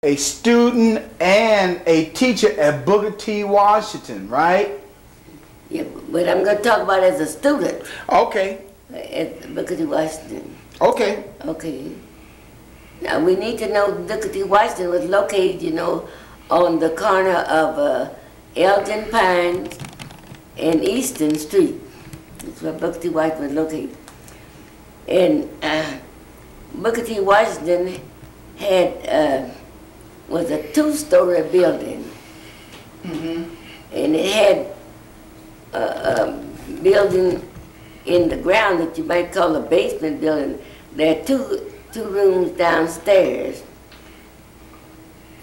a student and a teacher at Booker T. Washington, right? Yeah, but I'm going to talk about as a student Okay. at Booker T. Washington. Okay. Okay. Now we need to know Booker T. Washington was located, you know, on the corner of Elgin Pines and Eastern Street. That's where Booker T. Washington was located. And Booker T. Washington had was a two-story building, and it had a building in the ground that you might call a basement building. There are two rooms downstairs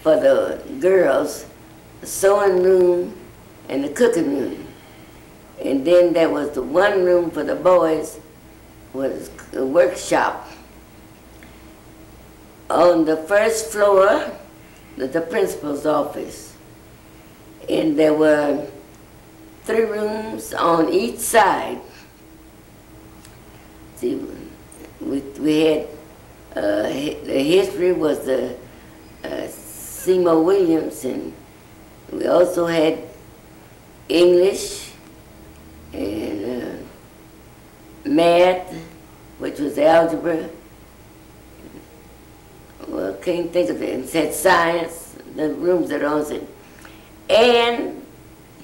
for the girls, the sewing room and the cooking room. And then there was the one room for the boys, was a workshop. On the first floor, the principal's office. And there were 3 rooms on each side. See, we had, the history was the Seymour Williams, and we also had English and math, which was algebra. Well, can't think of it. It said science, the rooms that are on it. And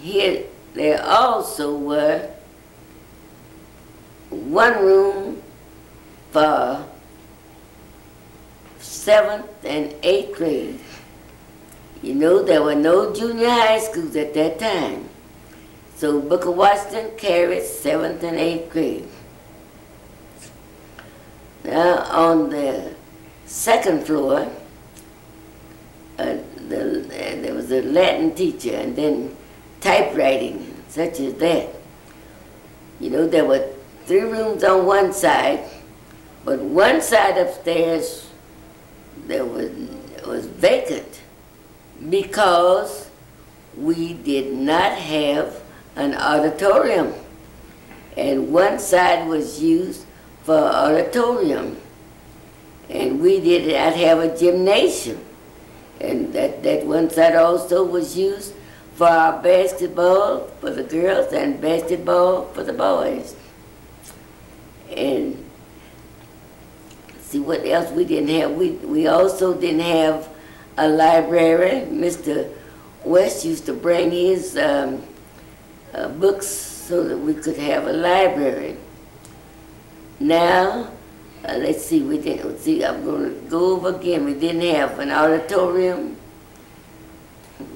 here there also were one room for 7th and 8th grade. You know, there were no junior high schools at that time. So Booker Washington carried 7th and 8th grade. Now on the 2nd floor, there was a Latin teacher, and then typewriting, such as that. You know, there were 3 rooms on one side, but one side upstairs there was vacant because we did not have an auditorium, and one side was used for auditorium. And we did not have a gymnasium. And that one side also was used for our basketball for the girls and basketball for the boys. And see what else we didn't have. We also didn't have a library. Mr. West used to bring his books so that we could have a library. Now, let's see, I'm going to go over again. We didn't have an auditorium.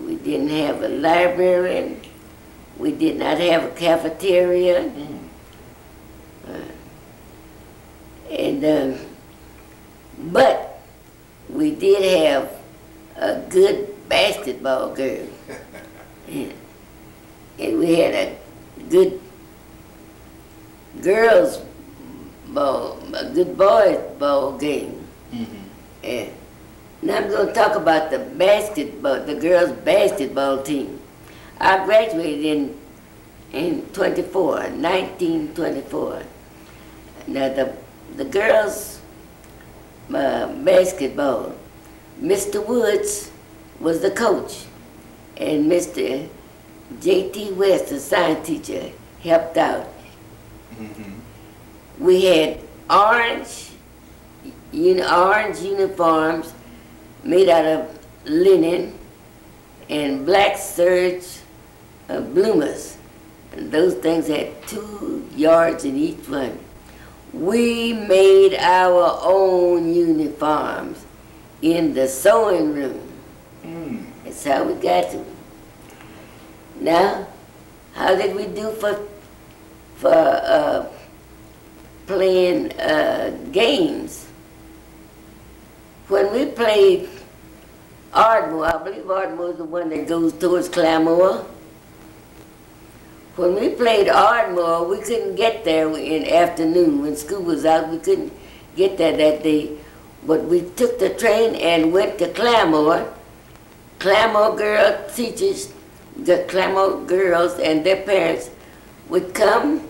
We didn't have a library. We did not have a cafeteria. But we did have a good basketball girl. And we had a good girls' ball, a good boys' ball game. And now I'm going to talk about the girls' basketball team. I graduated in 1924. Now the girls' basketball, Mr. Woods was the coach, and Mr. J.T. West, the science teacher, helped out. We had orange uniforms made out of linen and black serge bloomers. And those things had 2 yards in each one. We made our own uniforms in the sewing room. That's how we got to. Now, how did we do for playing games? When we played Ardmore, I believe Ardmore is the one that goes towards Claremore. When we played Ardmore, we couldn't get there in the afternoon. When school was out, we couldn't get there that day. But we took the train and went to Claremore. Claremore girl teachers, the Claremore girls and their parents would come